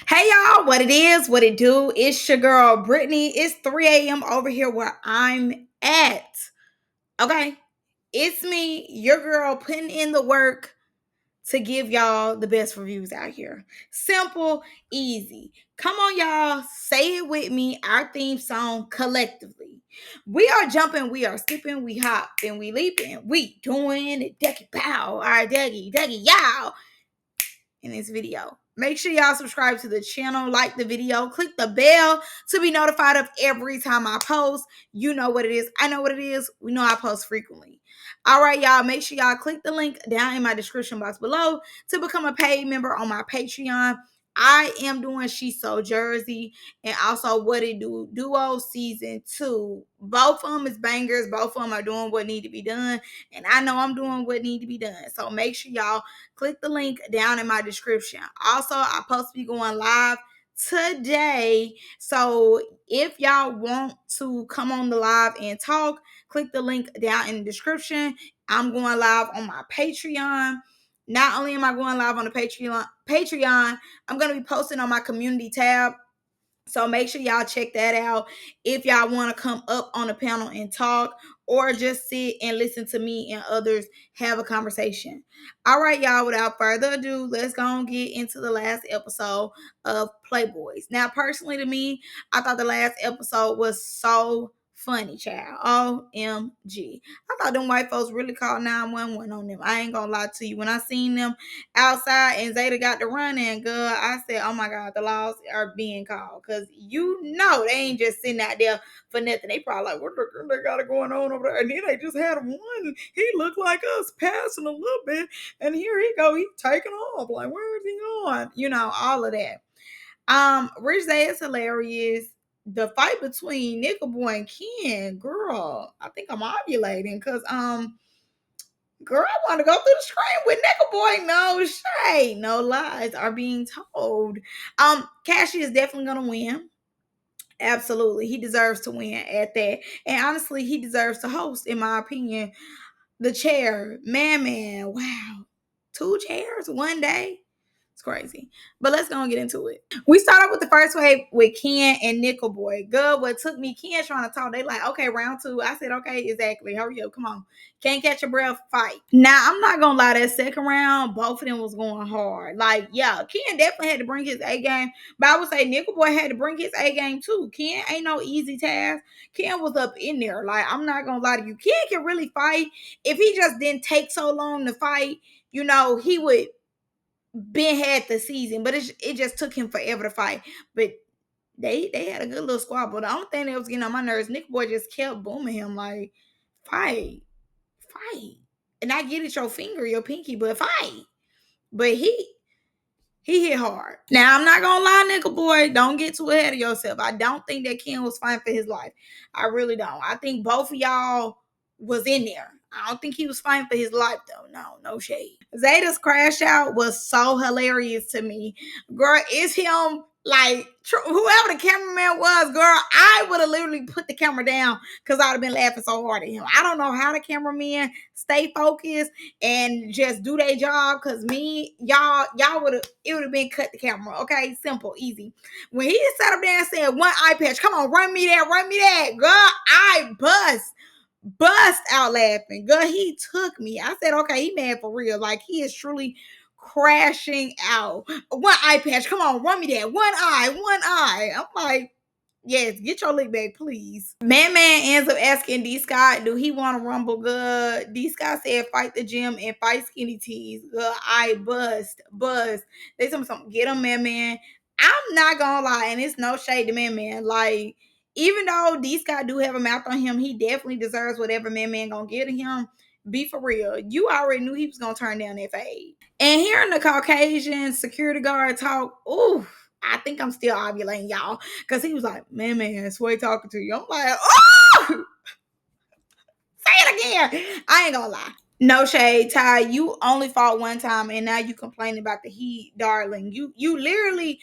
Hey y'all, what it is, what it do? It's your girl Brittany. It's 3 a.m. over here where I'm at. Okay, it's me, your girl, putting in the work to give y'all the best reviews out here. Simple, easy. Come on, y'all, say it with me. Our theme song collectively. We are jumping, we are skipping, we hop, and we leaping. We doing it, decky pow, our daggy, y'all in this video. Make sure y'all subscribe to the channel, like the video, click the bell to be notified of every time I post. You know what it is. I know what it is. We know I post frequently. All right, y'all. Make sure y'all click the link down in my description box below to become a paid member on my Patreon. I am doing She's So Jersey and also What It Do Duo Season 2. Both of them is bangers. Both of them are doing what need to be done. And I know I'm doing what need to be done. So make sure y'all click the link down in my description. Also, I'm supposed to be going live today. So if y'all want to come on the live and talk, click the link down in the description. I'm going live on my Patreon. Not only am I going live on the Patreon, I'm going to be posting on my community tab. So make sure y'all check that out if y'all want to come up on the panel and talk or just sit and listen to me and others have a conversation. All right, y'all, without further ado, let's go and get into the last episode of Playboys. Now, personally to me, I thought the last episode was so funny, child. OMG. I thought them white folks really called 911 on them. I ain't gonna lie to you. When I seen them outside and Zeta got to running, girl, I said, oh my God, the laws are being called. Because you know they ain't just sitting out there for nothing. They probably like, what they got it going on over there? And then they just had one. He looked like us passing a little bit. And here he go. He taking off. Like, where is he going? You know, all of that. Rich Day is hilarious. The fight between Nickel Boy and Ken, girl, I think I'm ovulating because girl, I want to go through the screen with Nickel Boy. No shade, no lies are being told. Cashy is definitely gonna win. Absolutely, he deserves to win at that, and honestly, he deserves to host, in my opinion. The chair, man, wow, two chairs one day. It's crazy. But let's go and get into it. We start off with the first wave with Ken and Nickel Boy. Good. What took me, Ken trying to talk. They like, okay, round two. I said, okay, exactly. Hurry up. Come on. Can't catch your breath. Fight. Now, I'm not going to lie. That second round, both of them was going hard. Like, yeah, Ken definitely had to bring his A game. But I would say Nickel Boy had to bring his A game too. Ken ain't no easy task. Ken was up in there. Like, I'm not going to lie to you. Ken can really fight. If he just didn't take so long to fight, you know, he would been had the season, but it just took him forever to fight. But they had a good little squabble. The only thing that was getting on my nerves, Nick Boy just kept booming him like, fight, fight. And I get it, your finger, your pinky, but fight. But he hit hard. Now I'm not gonna lie, Nickel Boy, don't get too ahead of yourself. I don't think that Ken was fighting for his life. I really don't. I think both of y'all was in there. I don't think he was fighting for his life though. No shade. Zeta's crash out was so hilarious to me. Girl, it's him like whoever the cameraman was, girl, I would have literally put the camera down because I'd have been laughing so hard at him. I don't know how the cameraman stay focused and just do their job because me, y'all would have, it would have been cut the camera. Okay, simple, easy. When he sat up there and said one eye patch, come on, run me that, girl, I bust out laughing. Girl, he took me. I said, okay, he mad for real. Like he is truly crashing out. One eye patch, come on, run me that. One eye. I'm like, yes, get your lick back, please. Man ends up asking D Scott, do he want to rumble? Good. D Scott said, fight the gym and fight skinny tees. Good. I bust. They told me something. Get him, man. I'm not gonna lie, and it's no shade to man. Like, even though D Scott do have a mouth on him, he definitely deserves whatever man gonna get to him. Be for real. You already knew he was gonna turn down that fade. And hearing the Caucasian security guard talk, ooh, I think I'm still ovulating, y'all. Because he was like, man, Sway talking to you. I'm like, oh! Say it again. I ain't gonna lie. No shade, Ty. You only fought one time and now you complaining about the heat, darling. You literally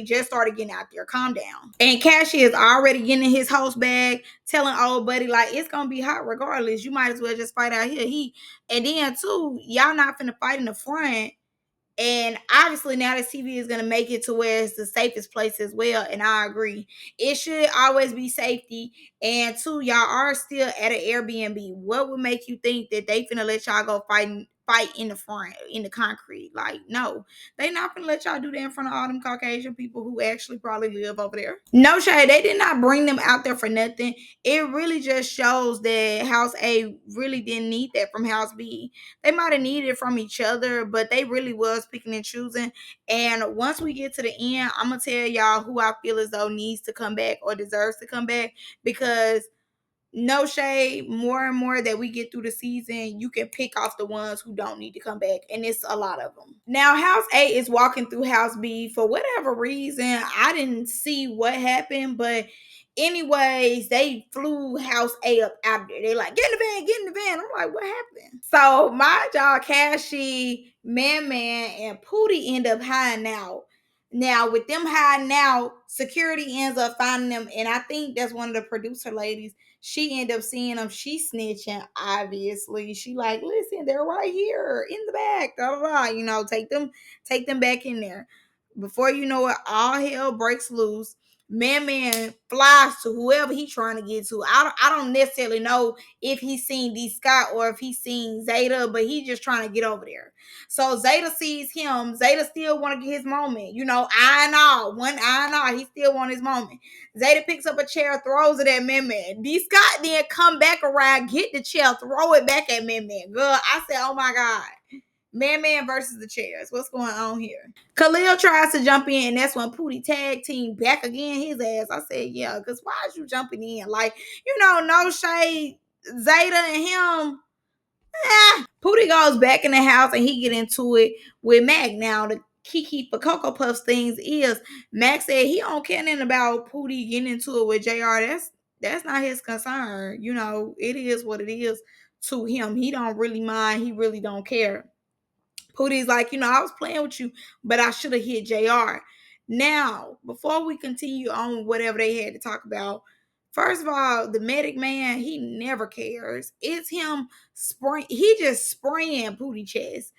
just started getting out there. Calm down. And Cashy is already getting his host bag, telling old buddy, like, it's gonna be hot regardless. You might as well just fight out here. And then too, y'all not finna fight in the front And obviously now this TV is gonna make it to where it's the safest place as well. And I agree. It should always be safety. And two, y'all are still at an Airbnb. What would make you think that they finna let y'all go fight in the front, in the concrete? Like, no, they not gonna let y'all do that in front of all them Caucasian people who actually probably live over there. No shade, they did not bring them out there for nothing. It really just shows that House A really didn't need that from House B. They might have needed it from each other, but they really was picking and choosing. And once we get to the end, I'm gonna tell y'all who I feel as though needs to come back or deserves to come back, because no shade, more and more that we get through the season, you can pick off the ones who don't need to come back, and it's a lot of them. Now House A is walking through House B for whatever reason. I didn't see what happened, but anyways, they flew House A up out there. They like, get in the van, get in the van. I'm like, what happened? So my dog Cashy, Man, and Pootie end up hiding out. Now, with them hiding out, security ends up finding them, and I think that's one of the producer ladies. She end up seeing them. She snitching, obviously. She like, listen, they're right here in the back. Da, da, da. Take them back in there. Before you know it, all hell breaks loose. Man flies to whoever he's trying to get to. I don't necessarily know if he's seen D Scott or if he's seen Zeta, but he's just trying to get over there. So Zeta sees him. Zeta still want to get his moment. Eye and all. One eye and all. He still want his moment. Zeta picks up a chair, throws it at Man. D Scott then come back around, get the chair, throw it back at Man. Girl, I said, oh my God. Man versus the chairs. What's going on here? Khalil tries to jump in, and that's when Pootie tag team back again his ass. I said, yeah, because why is you jumping in? Like, no shade. Zeta and him. Pootie goes back in the house and he get into it with Mac. Now the Kiki for Cocoa Puffs things is Mac said he don't care nothing about Pootie getting into it with JR. That's not his concern. It is what it is to him. He don't really mind. He really don't care. Pootie's like, I was playing with you, but I should have hit JR. Now, before we continue on with whatever they had to talk about, first of all, the medic man, he never cares. It's him spraying. He just spraying Pootie chest.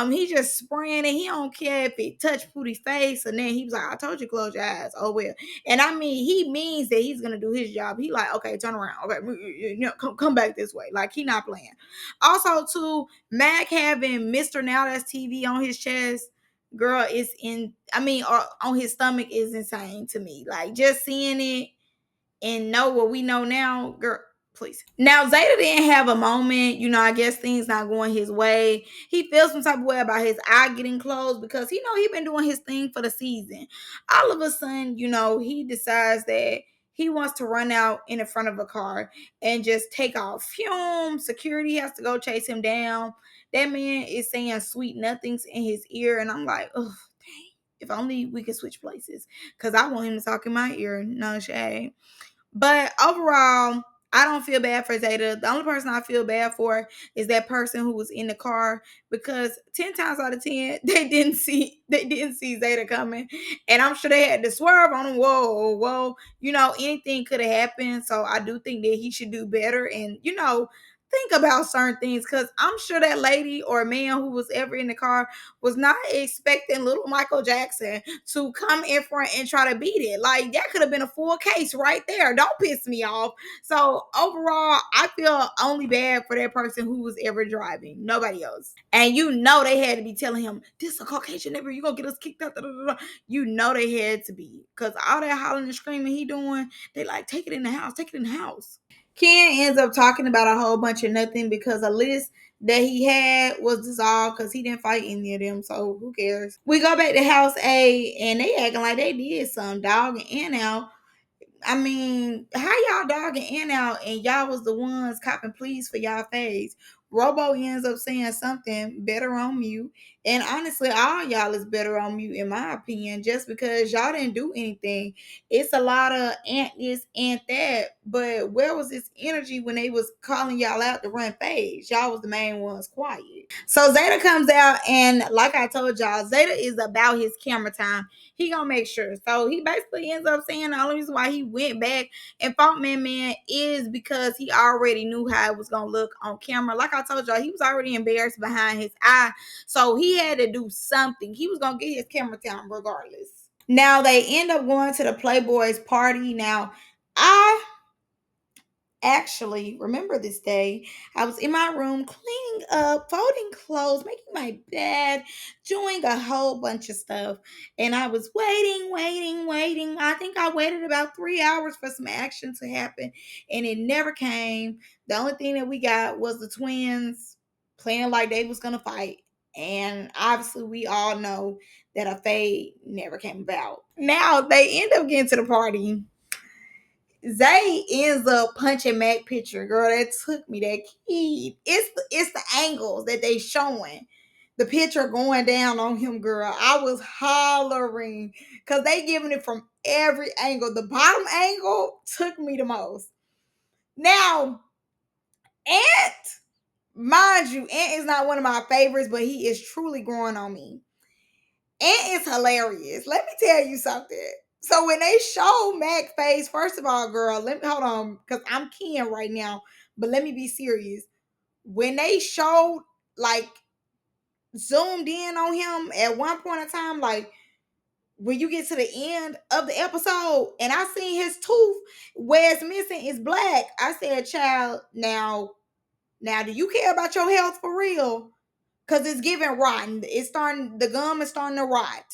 He just spraying it. He don't care if it touched Pootie's face. And then he was like, I told you close your eyes. Oh well. And I mean, he means that he's gonna do his job. He like, okay, turn around. Okay, come back this way. Like, he not playing. Also, too, Mac having Mr. Now That's TV on his chest, girl, or on his stomach is insane to me. Like, just seeing it and know what we know now, girl, please. Now, Zeta didn't have a moment. I guess things not going his way. He feels some type of way about his eye getting closed because he been doing his thing for the season. All of a sudden, he decides that he wants to run out in the front of a car and just take off. Fume. Security has to go chase him down. That man is saying sweet nothings in his ear, and I'm like, oh, dang. If only we could switch places, because I want him to talk in my ear. No shade. But overall, I don't feel bad for Zeta. The only person I feel bad for is that person who was in the car, because 10 times out of 10, they didn't see Zeta coming. And I'm sure they had to swerve on him. Whoa. Anything could have happened. So I do think that he should do better and, think about certain things, because I'm sure that lady or man who was ever in the car was not expecting little Michael Jackson to come in front and try to beat it. Like, that could have been a full case right there. Don't piss me off. So overall, I feel only bad for that person who was ever driving. Nobody else. And they had to be telling him, this is a Caucasian neighbor, you gonna get us kicked out. Da, da, da, da. They had to be. Because all that hollering and screaming he doing, they like, take it in the house, take it in the house. Ken ends up talking about a whole bunch of nothing because a list that he had was dissolved because he didn't fight any of them. So who cares? We go back to House A and they acting like they did some dog and out. I mean, how y'all dogging in out and y'all was the ones copping pleas for y'all face? Robo ends up saying something better on mute. And honestly, all y'all is better on mute, in my opinion, just because y'all didn't do anything. It's a lot of ant this, ant that. But where was this energy when they was calling y'all out to run phase? Y'all was the main ones quiet. So Zeta comes out, and like I told y'all, Zeta is about his camera time. He gonna make sure. So he basically ends up saying the only reason why he went back and fought Man is because he already knew how it was gonna look on camera. Like I told y'all, he was already embarrassed behind his eye, so he had to do something. He was gonna get his camera down regardless. Now they end up going to the Playboys party. Now I actually remember this day. I was in my room cleaning up, folding clothes, making my bed, doing a whole bunch of stuff. And I was waiting. I think I waited about 3 hours for some action to happen, and it never came. The only thing that we got was the twins playing like they was gonna fight. And obviously, we all know that a fade never came about. Now they end up getting to the party. Zay ends up punching Mac picture. Girl, that took me that key. It's the angles that they showing. The picture going down on him, girl. I was hollering because they giving it from every angle. The bottom angle took me the most. Now, Ant, mind you, Ant is not one of my favorites, but he is truly growing on me. Ant is hilarious. Let me tell you something. So when they show Mac face, first of all, girl, let me hold on, because I'm keying right now, but let me be serious. When they showed, like, zoomed in on him at one point in time, like when you get to the end of the episode, and I seen his tooth where it's missing is black. I said, child, now do you care about your health for real? Cause it's giving rotten. It's starting. The gum is starting to rot.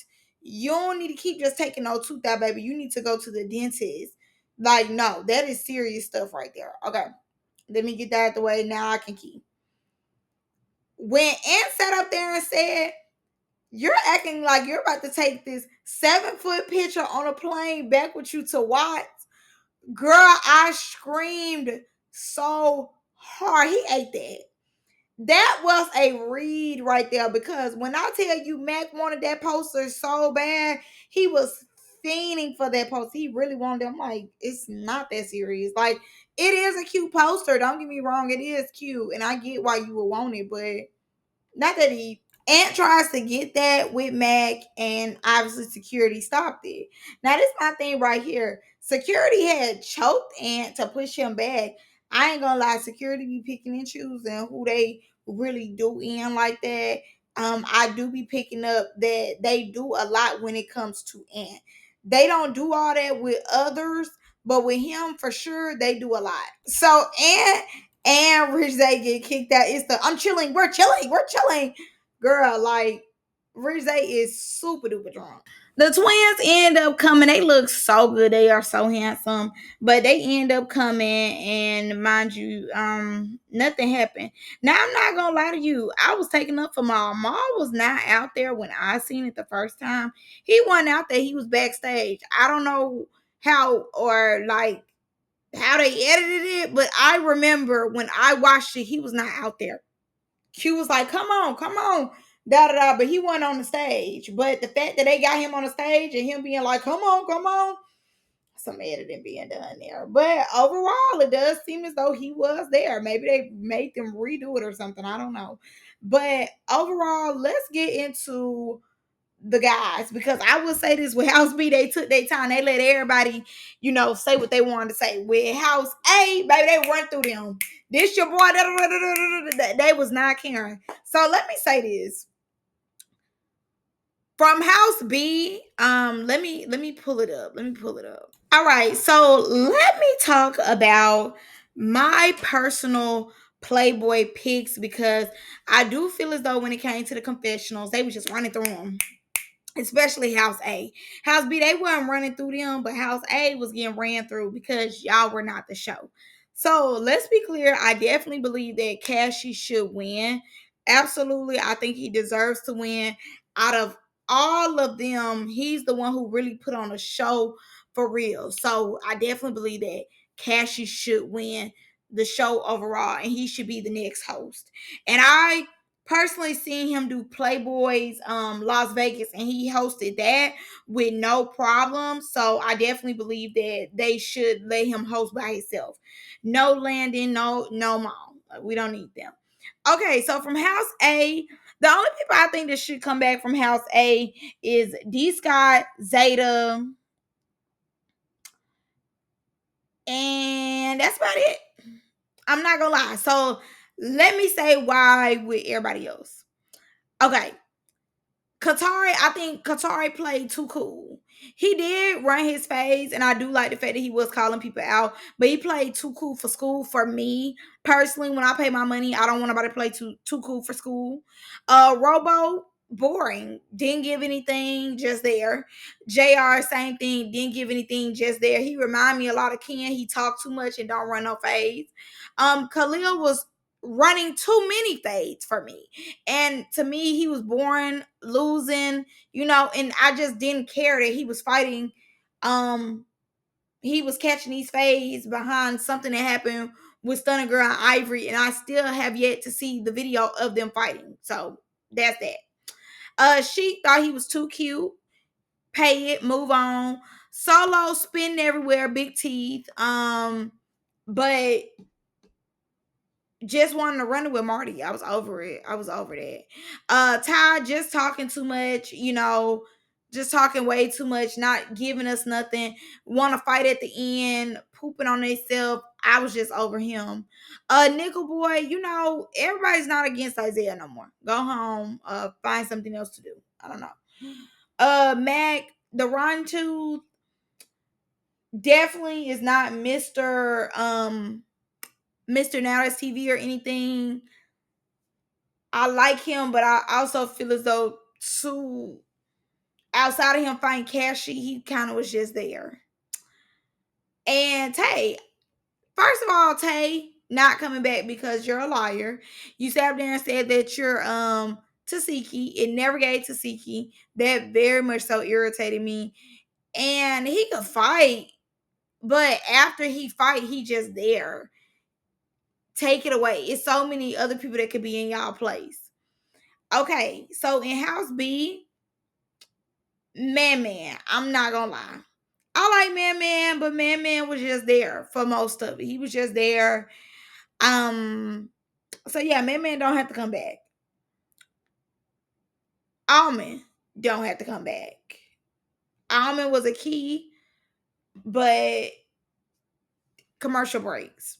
You don't need to keep just taking no tooth out, baby. You need to go to the dentist. Like, no, that is serious stuff right there. Okay, let me get that out of the way. Now I can keep. When Ant sat up there and said, "You're acting like you're about to take this 7 foot picture on a plane back with you to Watts," girl, I screamed so hard. He ate that. That was a read right there, because when I tell you Mac wanted that poster so bad, he was fiending for that poster. He really wanted it. I'm like, it's not that serious. Like, it is a cute poster. Don't get me wrong, it is cute, and I get why you would want it, but not that he. Ant tries to get that with Mac, and obviously security stopped it. Now, this is my thing right here. Security had choked Ant to push him back. I ain't gonna lie, security be picking and choosing who they really do in like that. I do be picking up that they do a lot when it comes to Ant. They don't do all that with others, but with him for sure they do a lot. So Ant and Rich Zay get kicked out. It's the I'm chilling, we're chilling. Girl, like Rich Zay is super duper drunk. The twins end up coming. They look so good. They are so handsome. But they end up coming, and mind you, nothing happened. Now I'm not gonna lie to you. I was taking up for Maul. Maul was not out there when I seen it the first time. He wasn't out there. He was backstage. I don't know how or like how they edited it, but I remember when I watched it, he was not out there. Q was like, come on, da da da, but he wasn't on the stage. But the fact that they got him on the stage and him being like, come on, some editing being done there. But overall, it does seem as though he was there. Maybe they made them redo it or something. I don't know. But overall, let's get into the guys, because I would say this with House B, they took their time. They let everybody, say what they wanted to say. With House A, baby, they run through them. This your boy, they was not caring. So let me say this. From House B, let me pull it up. Let me pull it up. All right, so let me talk about my personal Playboy picks, because I do feel as though when it came to the confessionals, they was just running through them, especially House A. House B, they weren't running through them, but House A was getting ran through because y'all were not the show. So let's be clear. I definitely believe that Cashy should win. Absolutely. I think he deserves to win. Out of all of them, he's the one who really put on a show for real. So I definitely believe that Cashy should win the show overall, and he should be the next host. And I personally seen him do Playboys Las Vegas, and he hosted that with no problem. So I definitely believe that they should let him host by himself. No Landon, no mom. We don't need them. Okay, so from House A, The only people I think that should come back from House A is D Scott, Zeta, and that's about it. I'm not gonna lie. So let me say why with everybody else. Okay, Katari, I think Katari played too cool. He did run his phase, and I do like the fact that he was calling people out, but he played too cool for school for me. Personally, when I pay my money, I don't want nobody to play too cool for school. Robo, boring. Didn't give anything, just there. JR, same thing, didn't give anything, just there. He remind me a lot of Ken. He talked too much and don't run no fades. Khalil was running too many fades for me. And to me, he was born losing, and I just didn't care that he was fighting. He was catching these fades behind something that happened with Stunner Girl and Ivory, and I still have yet to see the video of them fighting. So that's that. She thought he was too cute. Pay it, move on. Solo spinning everywhere, big teeth. But just wanting to run it with Marty. I was over it. I was over that. Ty just talking too much, just talking way too much, not giving us nothing. Want to fight at the end, pooping on themselves. I was just over him. Nickel Boy, everybody's not against Isaiah no more. Go home, find something else to do. I don't know. Mac, the Ron Tooth definitely is not Mr. Now That's TV or anything. I like him, but I also feel as though too outside of him fighting Cashy, he kind of was just there. And Tay, first of all, Tay not coming back because you're a liar. You sat up there and said that you're Tasiki. It never gave Tasiki. That very much so irritated me. And he could fight, but after he fight, he just there. Take it away. It's so many other people that could be in y'all place. Okay, so in House B, Man, I'm not gonna lie. I like Man, but Man was just there for most of it. He was just there. So yeah, Man don't have to come back. Almond don't have to come back. Almond was a key, but commercial breaks.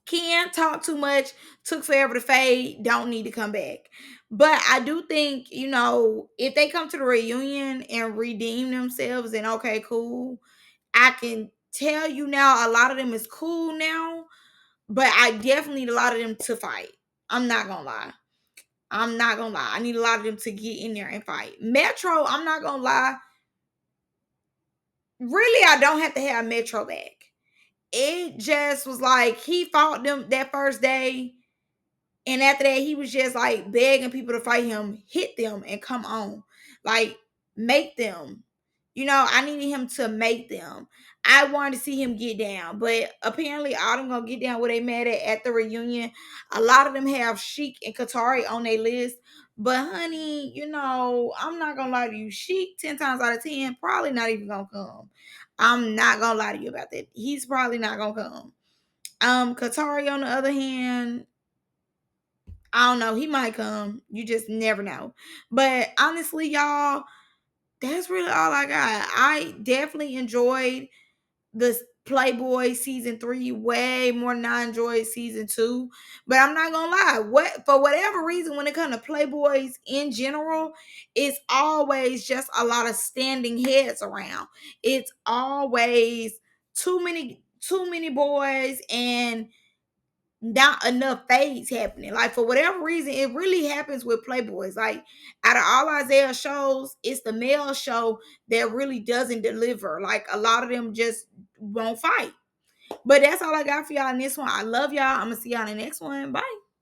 Ken talk too much, took forever to fade, don't need to come back. But I do think, if they come to the reunion and redeem themselves, then okay, cool. I can tell you now, a lot of them is cool now, but I definitely need a lot of them to fight. I'm not gonna lie. I'm not gonna lie. I need a lot of them to get in there and fight. Metro, I'm not gonna lie. Really, I don't have to have Metro back. It just was like he fought them that first day. And after that, he was just like begging people to fight him, hit them, and come on. Like, make them. I needed him to make them. I wanted to see him get down. But apparently, all them gonna get down where they mad at the reunion. A lot of them have Sheik and Katari on their list. But honey, I'm not gonna lie to you. Sheik, 10 times out of 10, probably not even gonna come. I'm not gonna lie to you about that. He's probably not gonna come. Katari, on the other hand, I don't know. He might come. You just never know. But honestly, y'all, that's really all I got. I definitely enjoyed the Playboy season 3 way more than I enjoyed season 2. But I'm not gonna lie. For whatever reason, when it comes to Playboys in general, it's always just a lot of standing heads around. It's always too many boys and not enough fades happening. Like for whatever reason, it really happens with Playboys. Like out of all Isaiah shows, it's the male show that really doesn't deliver. Like a lot of them just won't fight. But that's all I got for y'all in this one. I love y'all. I'm gonna see y'all in the next one. Bye.